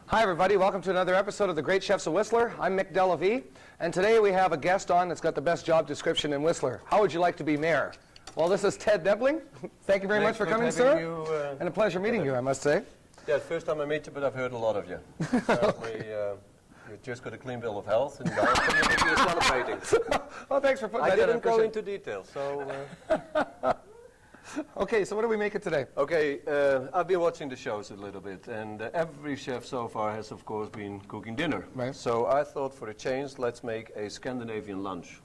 Hi everybody, welcome to another episode of The Great Chefs of Whistler. I'm Mick Dalla, and today we have a guest on that's got the best job description in Whistler. How would you like to be mayor? Well, this is Ted Nebling. Thank you very much for coming, sir. And a pleasure meeting you, I must say. Yeah, first time I meet you, but I've heard a lot of you. You just got a clean bill of health, and you're celebrating. Well, thanks for putting that in. I didn't go into detail, so... Okay, so what are we making today? Okay, I've been watching the shows a little bit, and every chef so far has, of course, been cooking dinner. Right. So I thought, for a change, let's make a Scandinavian lunch.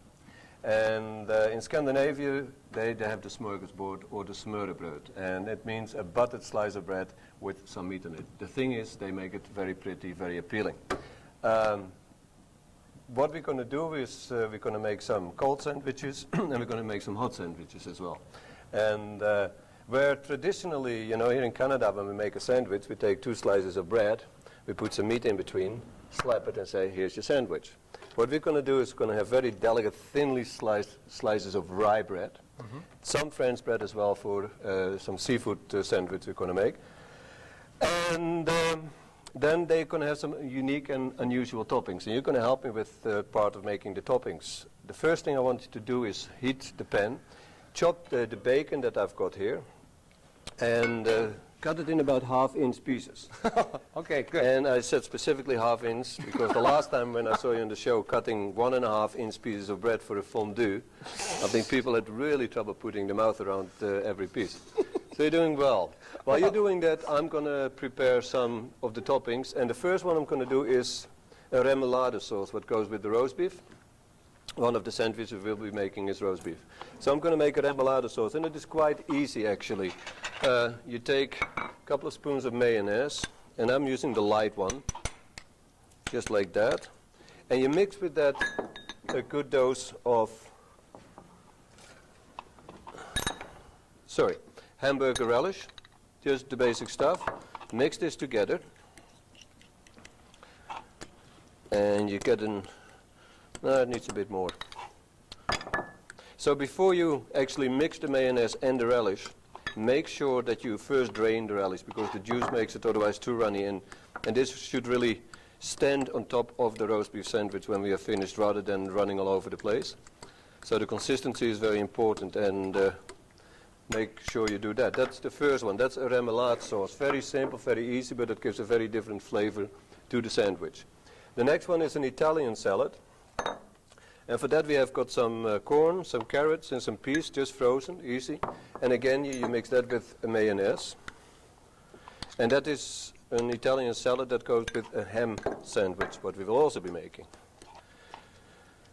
And in Scandinavia, they have the smorgasbord or the smørrebrød, and it means a buttered slice of bread with some meat on it. The thing is, they make it very pretty, very appealing. What we're going to do is we're going to make some cold sandwiches, and we're going to make some hot sandwiches as well. And where traditionally, you know, here in Canada, when we make a sandwich, we take 2 slices of bread, we put some meat in between, slap it and say, here's your sandwich. What we're going to do is we're going to have very delicate, thinly sliced slices of rye bread, some French bread as well for some seafood sandwich we're going to make. And then they're going to have some unique and unusual toppings. And you're going to help me with part of making the toppings. The first thing I want you to do is heat the pan. Chop the bacon that I've got here and cut it in about 1/2-inch pieces. Okay, good. And I said specifically 1/2 inch because the last time when I saw you on the show cutting 1.5-inch pieces of bread for a fondue, I think people had really trouble putting their mouth around every piece. So you're doing well. While you're doing that, I'm going to prepare some of the toppings. And the first one I'm going to do is a remoulade sauce, what goes with the roast beef. One of the sandwiches we'll be making is roast beef. So I'm going to make a remoulade sauce, and it is quite easy actually. You take a couple of spoons of mayonnaise, and I'm using the light one, just like that. And you mix with that a good dose of, hamburger relish, just the basic stuff. Mix this together, and you get an... No, it needs a bit more. So before you actually mix the mayonnaise and the relish, make sure that you first drain the relish because the juice makes it otherwise too runny. And this should really stand on top of the roast beef sandwich when we are finished rather than running all over the place. So the consistency is very important, and make sure you do that. That's the first one. That's a remoulade sauce. Very simple, very easy, but it gives a very different flavor to the sandwich. The next one is an Italian salad. And for that we have got some corn, some carrots and some peas, just frozen, easy. And again you mix that with a mayonnaise. And that is an Italian salad that goes with a ham sandwich, what we will also be making.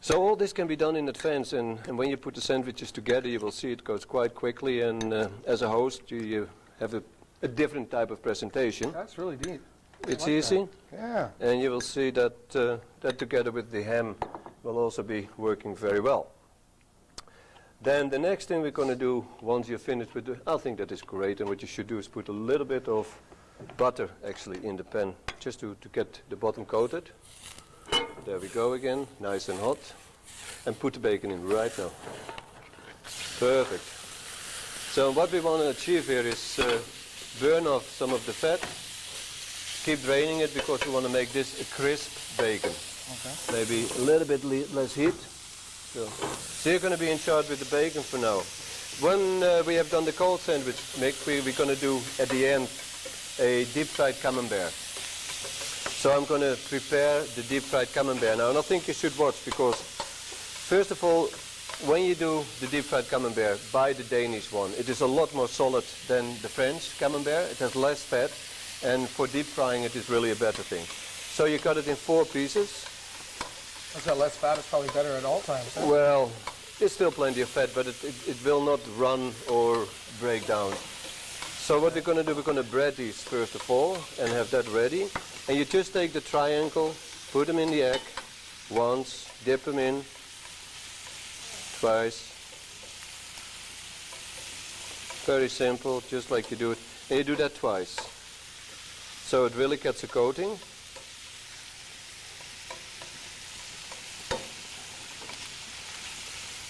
So all this can be done in advance, and when you put the sandwiches together you will see it goes quite quickly, and as a host you have a different type of presentation. That's really neat. It's easy. Yeah. And you will see that that together with the ham will also be working very well. Then the next thing we're going to do once you're finished with I think that is great, and what you should do is put a little bit of butter actually in the pan just to get the bottom coated. There we go again, nice and hot. And put the bacon in right now. Perfect. So what we want to achieve here is burn off some of the fat. Keep draining it because we want to make this a crisp bacon. Okay. Maybe a little bit less heat. So you're going to be in charge with the bacon for now. When we have done the cold sandwich, Mick, we're going to do at the end a deep-fried Camembert. So I'm going to prepare the deep-fried Camembert now, and I think you should watch because, first of all, when you do the deep-fried Camembert, buy the Danish one. It is a lot more solid than the French Camembert. It has less fat, and for deep frying it is really a better thing. So you cut it in 4 pieces. That's got less fat, it's probably better at all times. Huh? Well, there's still plenty of fat, but it will not run or break down. So what we're going to do, we're going to bread these first of all and have that ready. And you just take the triangle, put them in the egg once, dip them in twice. Very simple, just like you do it. And you do that twice. So it really gets a coating.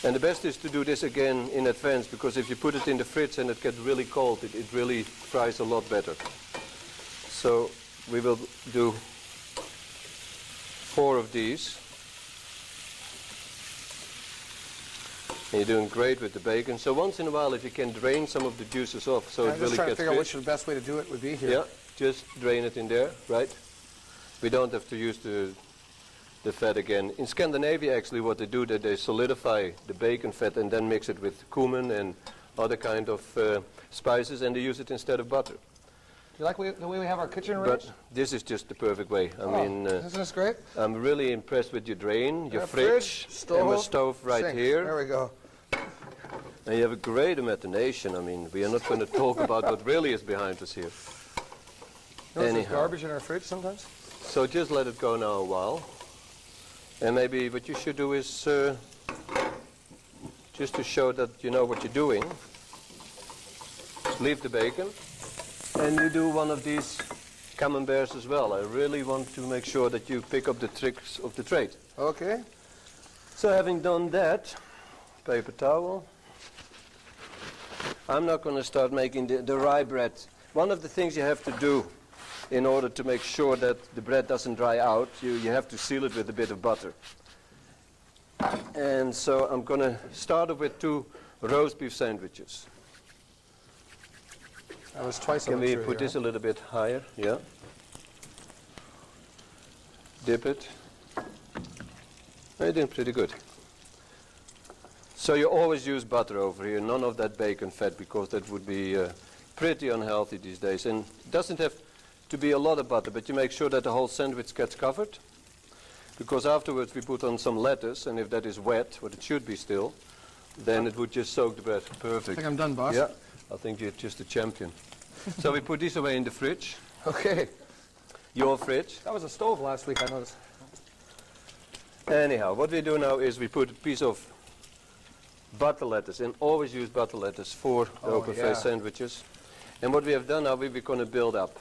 And the best is to do this again in advance, because if you put it in the fridge and it gets really cold, it really fries a lot better. So we will do 4 of these. And you're doing great with the bacon. So once in a while, if you can drain some of the juices off, so I'm it just really trying to gets figure out rich. which the best way to do it would be here. Yeah, just drain it in there, right? We don't have to use the fat again. In Scandinavia, actually, what they do, that they solidify the bacon fat and then mix it with cumin and other kind of spices, and they use it instead of butter. You like the way we have our kitchen But arranged? this is just the perfect way. I mean, Isn't this great? I'm really impressed with your drain, your Yeah, fridge, stove, and a stove right sink. here. There we go. And you have a great imagination. I mean, we are not going to talk about what really is behind us here. You know, there's Anyhow. garbage in our fridge sometimes. So just let it go now a while. And maybe what you should do is, just to show that you know what you're doing, leave the bacon. And you do one of these camemberts as well. I really want to make sure that you pick up the tricks of the trade. Okay. So having done that, paper towel. I'm not going to start making the rye bread. One of the things you have to do in order to make sure that the bread doesn't dry out, you have to seal it with a bit of butter. And so I'm going to start off with 2 roast beef sandwiches. That was twice Can over we through put here, this a little bit higher? Yeah. Dip it. You're doing pretty good. So you always use butter over here, none of that bacon fat, because that would be pretty unhealthy these days. And it doesn't have to be a lot of butter, but you make sure that the whole sandwich gets covered. Because afterwards we put on some lettuce, and if that is wet, what it should be still, then it would just soak the bread I perfect. think I'm done, boss. Yeah, I think you're just a champion. So we put this away in the fridge, Okay. your fridge. That was a stove last week, I noticed. Anyhow, what we do now is we put a piece of butter lettuce, and always use butter lettuce for the open yeah. face sandwiches. And what we have done now, we're going to build up.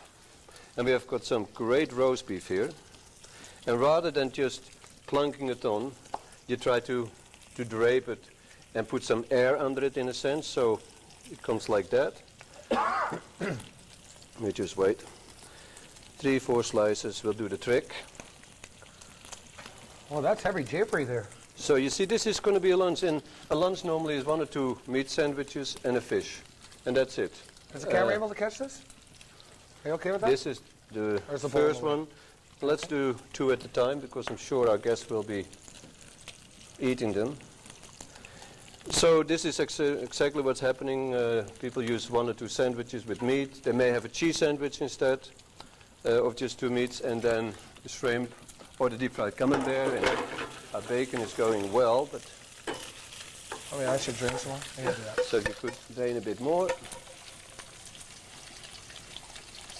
And we have got some great roast beef here. And rather than just plunking it on, you try to drape it and put some air under it in a sense, so it comes like that. We just wait. 3, 4 slices will do the trick. Oh, that's heavy japery there. So you see, this is going to be a lunch, and a lunch normally is 1 or 2 meat sandwiches and a fish, and that's it. Is the camera able to catch this? Are you okay with that? This is the There's the first bowl. one. Let's do 2 at a time, because I'm sure our guests will be eating them. So this is exactly what's happening. People use 1 or 2 sandwiches with meat. They may have a cheese sandwich instead of just 2 meats, and then the shrimp or the deep fried camembert. And our bacon is going well, but Oh, yeah, I should drink some more. I can do that. so you could drain a bit more.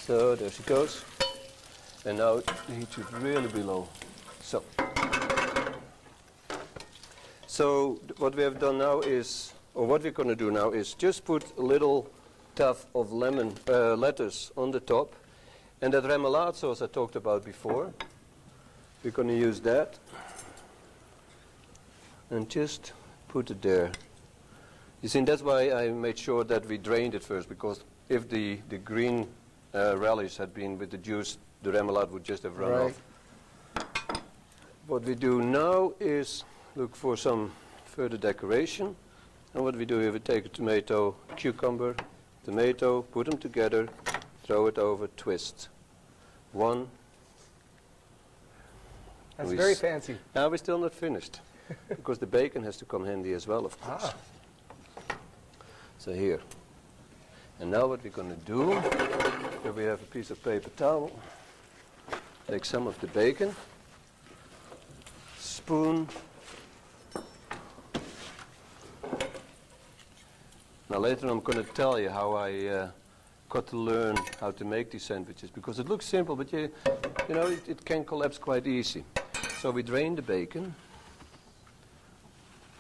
So there she goes. And now the heat should really be low. So what we have done now is, or what we're going to do now is just put a little tuft of lettuce on the top. And that remoulade sauce I talked about before, we're going to use that. And just put it there. You see, that's why I made sure that we drained it first, because if the green relish had been with the juice, the remoulade would just have run Right. off. What we do now is look for some further decoration. And what we do here, we take a tomato, cucumber, tomato, put them together, throw it over, twist. 1. That's We very s- fancy. Now we're still not finished, because the bacon has to come handy as well, of course. Ah. So here. And now what we're going to do, here we have a piece of paper towel. Take some of the bacon, spoon. Now later I'm going to tell you how I got to learn how to make these sandwiches, because it looks simple, but you know, it can collapse quite easy. So we drain the bacon,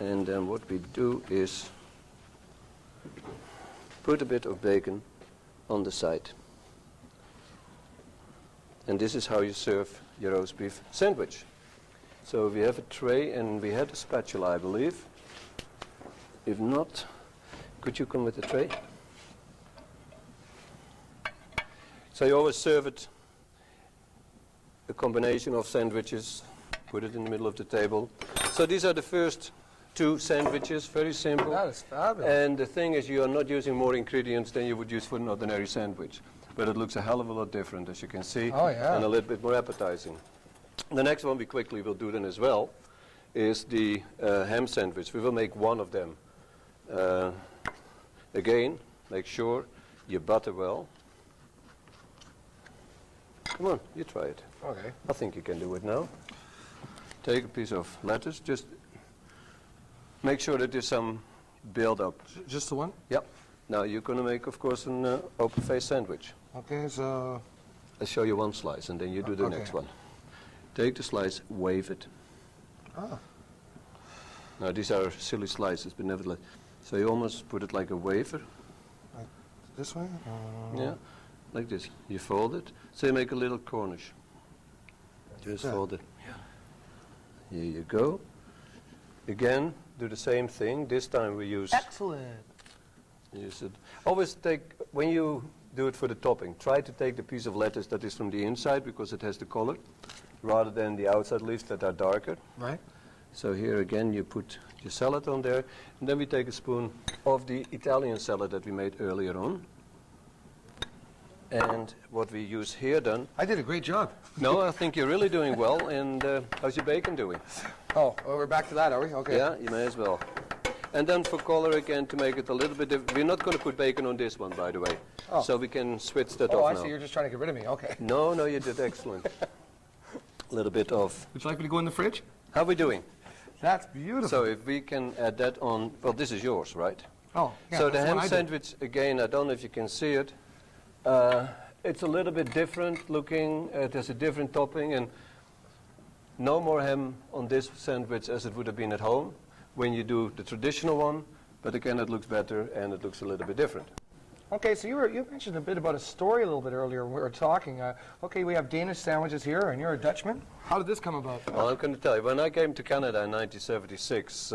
and then what we do is put a bit of bacon on the side. And this is how you serve your roast beef sandwich. So we have a tray, and we had a spatula, I believe. If not, could you come with the tray? So you always serve it a combination of sandwiches, put it in the middle of the table. So these are the first 2 sandwiches, very simple. That is fabulous. And the thing is, you are not using more ingredients than you would use for an ordinary sandwich. But it looks a hell of a lot different, as you can see, Oh, yeah. and a little bit more appetizing. The next one we quickly will do then as well is the ham sandwich. We will make 1 of them. Again, make sure you butter well. Come on, you try it. Okay. I think you can do it now. Take a piece of lettuce, just make sure that there's some build-up. Just the one? Yep. Now you're going to make, of course, an open-faced sandwich. Okay, so... I'll show you 1 slice, and then you do the Okay. next one. Take the slice, wave it. Ah. Now these are silly slices, but nevertheless. So you almost put it like a wafer. Like this way? Yeah, like this. You fold it. So you make a little Cornish. Just Yeah. fold it. Here you go. Again, do the same thing. This time we use Excellent. it. Always take, when you do it for the topping, try to take the piece of lettuce that is from the inside because it has the color, rather than the outside leaves that are darker. Right. So here again you put your salad on there, and then we take a spoon of the Italian salad that we made earlier on. And what we use here then, I did a great job. no, I think you're really doing well, and how's your bacon doing? Oh, well, we're back to that, are we? Okay. Yeah, you may as well. And then for color again, to make it a little bit, we're not going to put bacon on this one, by the way. Oh. So we can switch that Oh, off I now. see. You're just trying to get rid of me. Okay. No, no, you did excellent. A little bit of, Would you like me to go in the fridge? how are we doing? That's beautiful. So if we can add that on, well, this is yours, right? Oh, yeah. So the that's ham what I did. sandwich, again, I don't know if you can see it. It's a little bit different looking. It has a different topping, and no more ham on this sandwich as it would have been at home when you do the traditional one. But again, it looks better and it looks a little bit different. Okay, so you mentioned a bit about a story a little bit earlier when we were talking. Okay, we have Danish sandwiches here, and you're a Dutchman. How did this come about? Well, I'm going to tell you, when I came to Canada in 1976,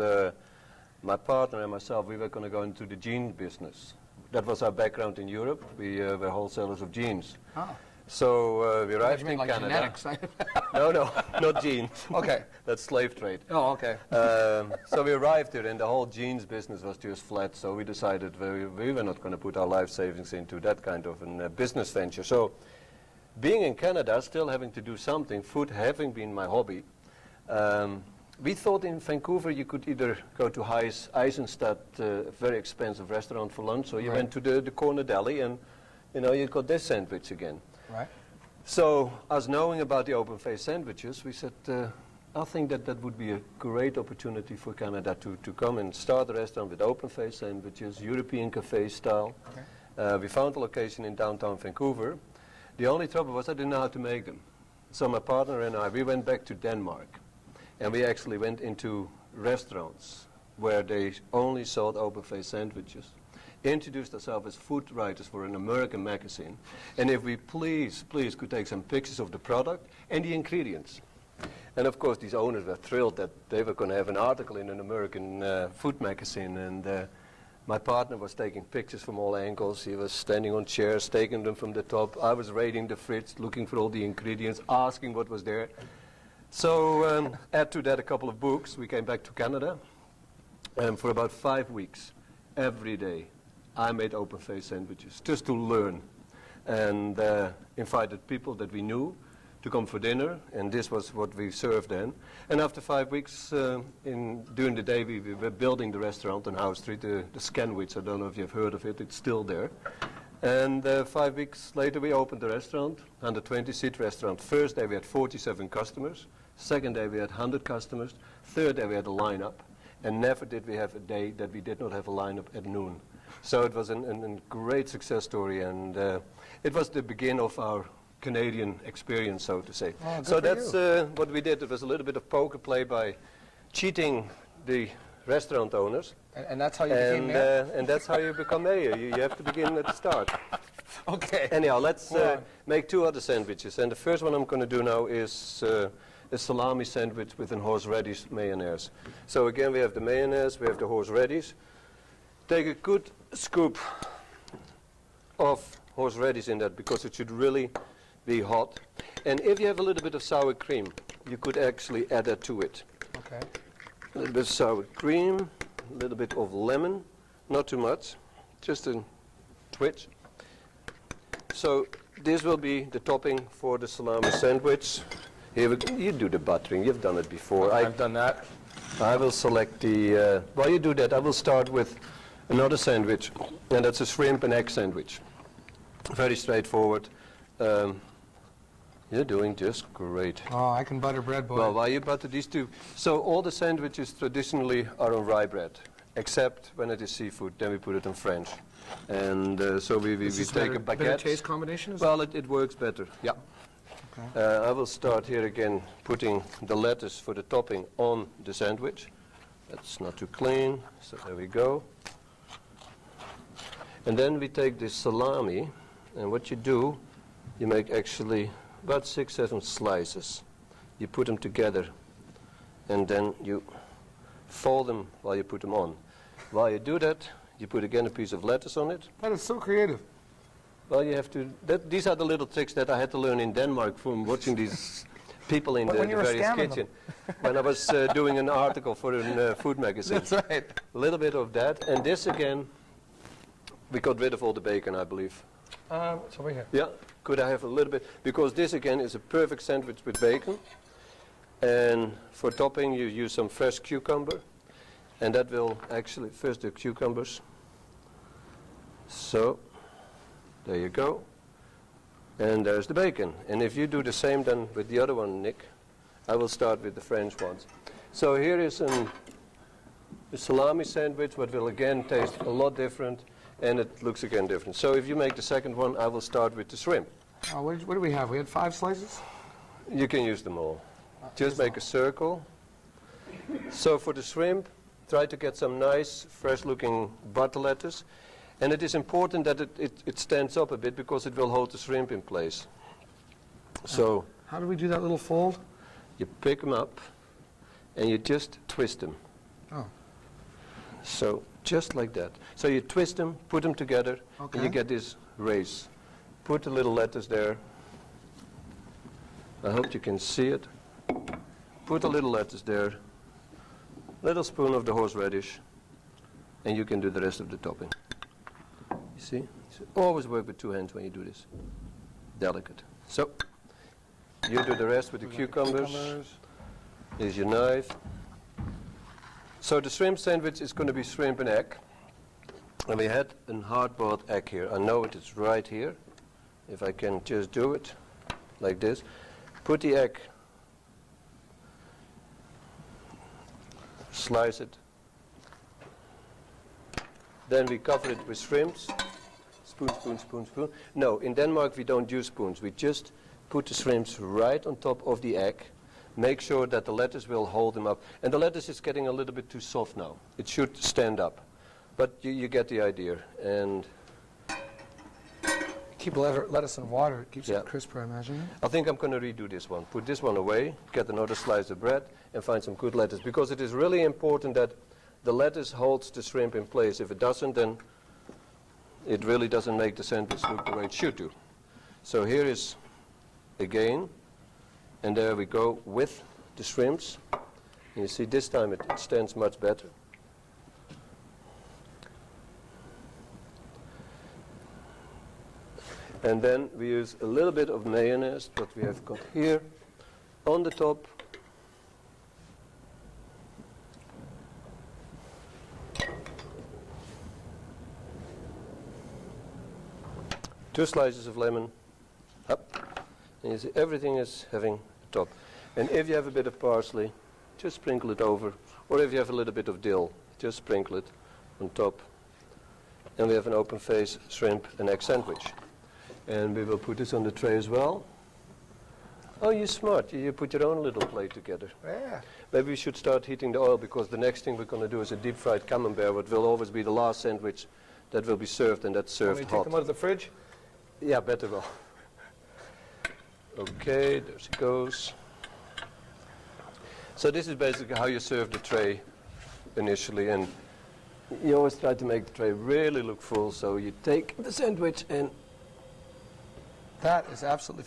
my partner and myself, we were going to go into the jean business. That was our background in Europe. We were wholesalers of jeans. Oh. So we I arrived you mean in like Canada. genetics. No, not jeans. Okay. That's slave trade. Oh, okay. So we arrived there, and the whole jeans business was just flat. So we decided we were not going to put our life savings into that kind of a business venture. So being in Canada, still having to do something, food having been my hobby, we thought in Vancouver you could either go to Eisenstadt, a very expensive restaurant for lunch, or you Right. went to the corner deli, and you got this sandwich again. Right. So, us knowing about the open-faced sandwiches, we said, I think that would be a great opportunity for Canada to come and start a restaurant with open-faced sandwiches, European cafe style. Okay. We found a location in downtown Vancouver. The only trouble was I didn't know how to make them. So my partner and I, we went back to Denmark, and we actually went into restaurants where they only sold open-faced sandwiches. Introduced ourselves as food writers for an American magazine, and if we please could take some pictures of the product and the ingredients. And of course these owners were thrilled that they were going to have an article in an American food magazine, and my partner was taking pictures from all angles. He was standing on chairs, taking them from the top. I was raiding the fridge, looking for all the ingredients, asking what was there. So add to that a couple of books. We came back to Canada, and for about 5 weeks, every day, I made open-faced sandwiches just to learn, and invited people that we knew to come for dinner, and this was what we served then. And after 5 weeks, during the day, we were building the restaurant on House Street, the Sandwich. I don't know if you've heard of it. It's still there. And 5 weeks later, we opened the restaurant, 120-seat restaurant. First day, we had 47 customers. Second day, we had 100 customers. Third day, we had a lineup. And never did we have a day that we did not have a lineup at noon. So it was a great success story, and it was the beginning of our Canadian experience, so to say. Oh, good so for that's you. what we did. It was a little bit of poker play by cheating the restaurant owners. And that's how you became mayor? And that's how you become mayor. You have to begin at the start. Okay. Anyhow, let's Well, make 2 other sandwiches. And the first one I'm going to do now is a salami sandwich with a horseradish mayonnaise. So again, we have the mayonnaise, we have the horseradish. Take a good scoop of horseradish in that, because it should really be hot. And if you have a little bit of sour cream, you could actually add that to it. Okay. A little bit of sour cream, a little bit of lemon, not too much, just a twitch. So this will be the topping for the salami sandwich. Here we go. You do the buttering, you've done it before. I've done that. I will select the, while you do that, I will start with another sandwich, and that's a shrimp and egg sandwich. Very straightforward. You're doing just great. Oh, I can butter bread, boy. Well, while you butter these two, so all the sandwiches traditionally are on rye bread, except when it is seafood, then we put it on French. And so we take a baguette. Better taste combination? Well, it works better, yeah. Okay. I will start here again putting the lettuce for the topping on the sandwich. That's not too clean, so there we go. And then we take this salami, and what you do, you make actually about 6-7 slices. You put them together, and then you fold them while you put them on. While you do that, you put again a piece of lettuce on it. That is so creative. Well, you have to, these are the little tricks that I had to learn in Denmark from watching these people in the various kitchen. When I was doing an article for a food magazine. That's right. A little bit of that, and this again, we got rid of all the bacon, I believe. It's over here. Yeah, could I have a little bit? Because this again is a perfect sandwich with bacon. And for topping you use some fresh cucumber. And that will actually, first the cucumbers. So, there you go. And there's the bacon. And if you do the same then with the other one, Nick, I will start with the French ones. So here is a salami sandwich, but will again taste a lot different. And it looks again different. So if you make the second one, I will start with the shrimp. What do we have? We had 5 slices? You can use them all. Just make a circle. So for the shrimp, try to get some nice, fresh-looking butter lettuce. And it is important that it stands up a bit because it will hold the shrimp in place. So how do we do that little fold? you pick them up and you just twist them. Oh. So just like that. So you twist them, put them together, Okay. and you get this race. Put a little lettuce there. I hope you can see it. Put a little lettuce there. Little spoon of the horseradish. And you can do the rest of the topping. You see? So always work with 2 hands when you do this. Delicate. So, you do the rest with the cucumbers. Here's your knife. So the shrimp sandwich is going to be shrimp and egg. And we had a hard-boiled egg here. I know it is right here. If I can just do it like this. Put the egg, slice it. Then we cover it with shrimps. Spoon, spoon, spoon, spoon. No, in Denmark we don't use spoons. We just put the shrimps right on top of the egg. Make sure that the lettuce will hold them up. And the lettuce is getting a little bit too soft now. It should stand up. But you get the idea. And Keep lettuce in water. It keeps Yeah. it crisper, I imagine. I think I'm going to redo this one. Put this one away, get another slice of bread, and find some good lettuce. Because it is really important that the lettuce holds the shrimp in place. If it doesn't, then it really doesn't make the sandwich look the way it should do. So here is again, and there we go with the shrimps. And you see this time it stands much better. And then we use a little bit of mayonnaise that we have got here on the top. Two slices of lemon, up, and you see everything is having a top. And if you have a bit of parsley, just sprinkle it over, or if you have a little bit of dill, just sprinkle it on top. And we have an open face shrimp and egg sandwich. And we will put this on the tray as well. Oh, you're smart. You put your own little plate together. Yeah. Maybe we should start heating the oil, because the next thing we're going to do is a deep fried camembert, which will always be the last sandwich that will be served, and that's served Take hot. them out of the fridge? Yeah, better well. Okay, there she goes. So this is basically how you serve the tray initially, and you always try to make the tray really look full, so you take the sandwich and That is absolutely